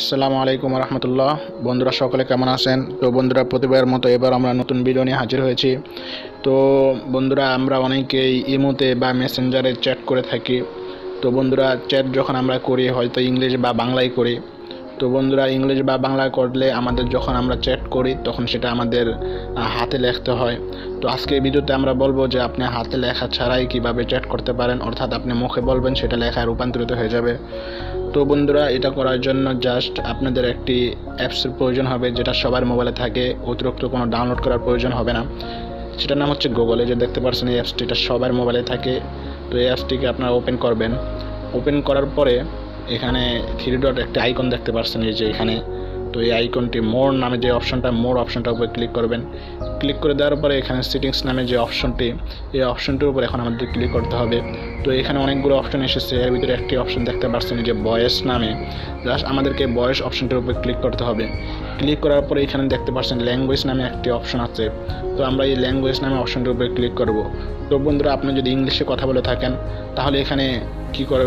আসসালামু আলাইকুম রহমতুল্লাহ। বন্ধুরা সকলে কেমন আছেন? তো বন্ধুরা, প্রতিবারের মতো এবার আমরা নতুন ভিডিও নিয়ে হাজির হয়েছি। তো বন্ধুরা, আমরা অনেকেই ইমোতে বা মেসেঞ্জারে চ্যাট করে থাকি। তো বন্ধুরা, চ্যাট যখন আমরা করি হয়তো ইংলিশ বা বাংলায় করি। তো বন্ধুরা, ইংলিশ বা বাংলা করলে আমাদের যখন আমরা চ্যাট করি তখন সেটা আমাদের হাতে লিখতে হয়। তো আজকে এই ভিডিওতে আমরা বলবো যে আপনি হাতে লেখা ছাড়াই কিভাবে চ্যাট করতে পারেন, অর্থাৎ আপনি মুখে বলবেন সেটা লেখায় রূপান্তরিত হয়ে যাবে। তো বন্ধুরা, এটা করার জন্য জাস্ট আপনাদের একটি অ্যাপসের প্রয়োজন হবে, যেটা সবার মোবাইলে থাকে, অতিরিক্ত কোনো ডাউনলোড করার প্রয়োজন হবে না। সেটার নাম হচ্ছে গুগল। এই যে দেখতে পাচ্ছেন এই অ্যাপসটি, এটা সবার মোবাইলে থাকে। তো এই অ্যাপসটিকে আপনারা ওপেন করবেন। ওপেন করার পরে এখানে থ্রি ডট একটা আইকন দেখতে পাচ্ছেন, এই যে এখানে। তো এই আইকনটি মোর নামে যে অপশনটা, মোর অপশনটার উপরে ক্লিক করবেন। ক্লিক করে দেওয়ার পরে এখানে সেটিংস নামে যে অপশনটি, এই অপশনটির উপর এখন আমাদের ক্লিক করতে হবে। তো এখানে অনেকগুলো অপশন এসেছে, এর ভিতরে একটি অপশন দেখতে পাচ্ছেন যে ভয়েস নামে। জাস্ট আমাদেরকে ভয়েস অপশনটির উপর ক্লিক করতে হবে। ক্লিক করার পরে এখানে দেখতে পাচ্ছেন ল্যাঙ্গুয়েজ নামে একটি অপশন আছে। তো আমরা এই ল্যাঙ্গুয়েজ নামে অপশনটির উপরে ক্লিক করব। তো বন্ধুরা, আপনি যদি ইংলিশে কথা বলে থাকেন তাহলে এখানে কি করে,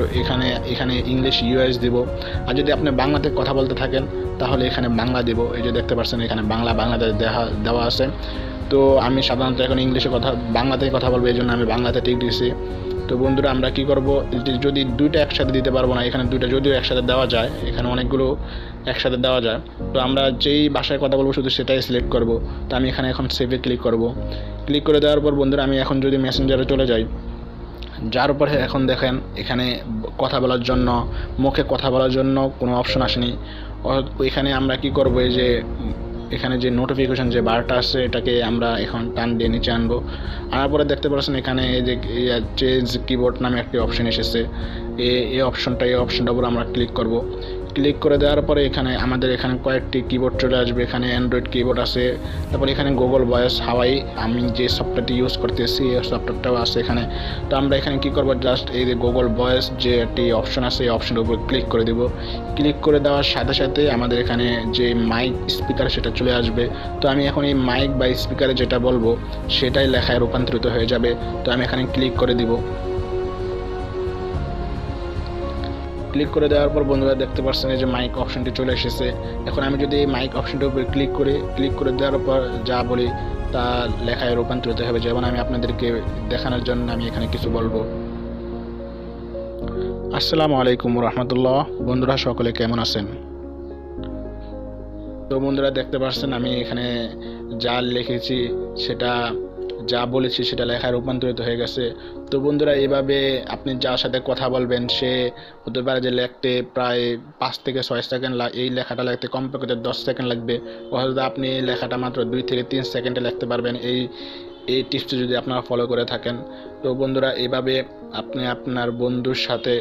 এখানে ইংলিশ ইউএস দিব। আর যদি আপনি বাংলাতে কথা বলতে থাকেন তাহলে এখানে বাংলা দিব। এই যে দেখতে পাচ্ছেন এখানে বাংলাতে দেওয়া আছে। তো আমি সাধারণত এখন বাংলাতেই কথা বলবো, এই জন্য আমি বাংলাতে টিক দিয়েছি। তো বন্ধুরা, আমরা কি করব, যদি দুইটা একসাথে দিতে পারবো না, এখানে দুইটা যদিও একসাথে দেওয়া যায়, এখানে অনেকগুলো একসাথে দেওয়া যায়। তো আমরা যেই ভাষায় কথা বলবো শুধু সেটাই সিলেক্ট করব। তো আমি এখানে এখন সেভে ক্লিক করব। ক্লিক করে দেওয়ার পর বন্ধুরা, আমি এখন যদি মেসেঞ্জারে চলে যাই, যার উপরে এখন দেখেন এখানে কথা বলার জন্য, মুখে কথা বলার জন্য কোনো অপশন আসেনি। এখানে আমরা কি করব, এই যে এখানে যে নোটিফিকেশন যে বারটা আছে এটাকে আমরা এখন টান দিয়ে নিচে আনবো। আনার পরে দেখতে পাচ্ছেন এখানে এই যে চেঞ্জ কিবোর্ড নামে একটি অপশন এসেছে। এই অপশনটার উপর আমরা ক্লিক করব। ক্লিক করে দেওয়ার পরে আমাদের এখানে কয়েকটি কিবোর্ড চলে আসবে। এখানে অ্যান্ড্রয়েড কিবোর্ড আছে, তারপর এখানে গুগল ভয়েস হাওয়াই, আমি যে সফটওয়্যারটি ইউজ করতেছি এই সফটওয়্যারটাও আছে এখানে। তো আমরা এখানে কি করব, জাস্ট এই যে গুগল ভয়েস যে একটি অপশন আছে এই অপশনের উপর ক্লিক করে দিব। ক্লিক করে দেওয়ার সাথে সাথে আমাদের এখানে যে মাইক স্পিকার সেটা চলে আসবে। তো আমি এখন এই মাইক বা স্পিকারে যেটা বলবো সেটাই লেখায় রূপান্তরিত হয়ে যাবে। তো আমি এখানে ক্লিক করে দিব। ক্লিক করে দেওয়ার পর বন্ধুরা দেখতে পাচ্ছেন এই যে মাইক অপশনটি চলে এসেছে। এখন আমি যদি এই মাইক অপশনটির উপরে ক্লিক করে দেওয়ার পর যা বলি তা লেখায় রূপান্তরিত হবে। যেমন আমি আপনাদেরকে দেখানোর জন্য আমি এখানে কিছু বলবো। আসসালামু আলাইকুম রহমতুল্লাহ। বন্ধুরা সকলে কেমন আছেন? তো বন্ধুরা, দেখতে পাচ্ছেন আমি এখানে যা লিখেছি সেটা, যা বলেছি সেটা লেখায় রূপান্তরিত হয়ে গেছে। তো বন্ধুরা, এইভাবে আপনি যার সাথে কথা বলবেন সে হতে পারে যে লিখতে প্রায় 5 থেকে 6 সেকেন্ড, এই লেখাটা লিখতে কমপক্ষে 10 সেকেন্ড লাগবে, অথবা আপনি এই লেখাটা মাত্র 2 থেকে 3 সেকেন্ডে লিখতে পারবেন এই টিপসটি যদি আপনারা ফলো করে থাকেন। তো বন্ধুরা, এইভাবে আপনি আপনার বন্ধুর সাথে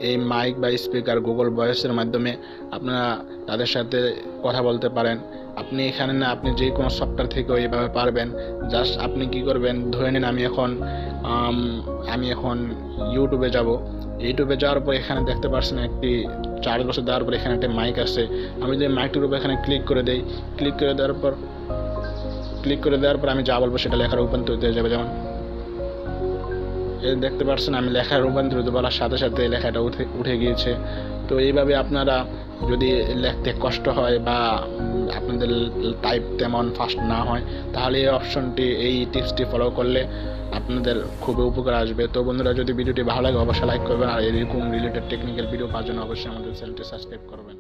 এই মাইক বা স্পিকার গুগল ভয়েসের মাধ্যমে আপনারা তাদের সাথে কথা বলতে পারেন। আপনি এখানে না, আপনি যে কোনো সফটওয়্যার থেকেও এইভাবে পারবেন। জাস্ট আপনি কি করবেন, ধরে নিন আমি এখন ইউটিউবে যাব। ইউটিউবে যাওয়ার পর এখানে দেখতে পাচ্ছেন একটি চার্জ বসে দেওয়ার পর এখানে একটা মাইক আছে। আমি যদি মাইকটির উপর এখানে ক্লিক করে দেই, ক্লিক করে দেওয়ার পর আমি যা বলবো সেটা লেখার রূপান্তরিত হয়ে যাবে। যেমন দেখতে পাচ্ছেন আমি লেখার রূপান্তরিত বলার সাথে সাথে লেখাটা উঠে গিয়েছে। তো এইভাবে আপনারা যদি লিখতে কষ্ট হয় বা আপনাদের টাইপ তেমন ফাস্ট না হয়, তাহলে এই টিপসটি ফলো করলে আপনাদের খুবই উপকার আসবে। তো বন্ধুরা, যদি ভিডিওটি ভালো লাগে অবশ্যই লাইক করবেন, আর এরকম রিলেটেড টেকনিক্যাল ভিডিও পাওয়ার জন্য অবশ্যই আমাদের চ্যানেলটি সাবস্ক্রাইব করবেন।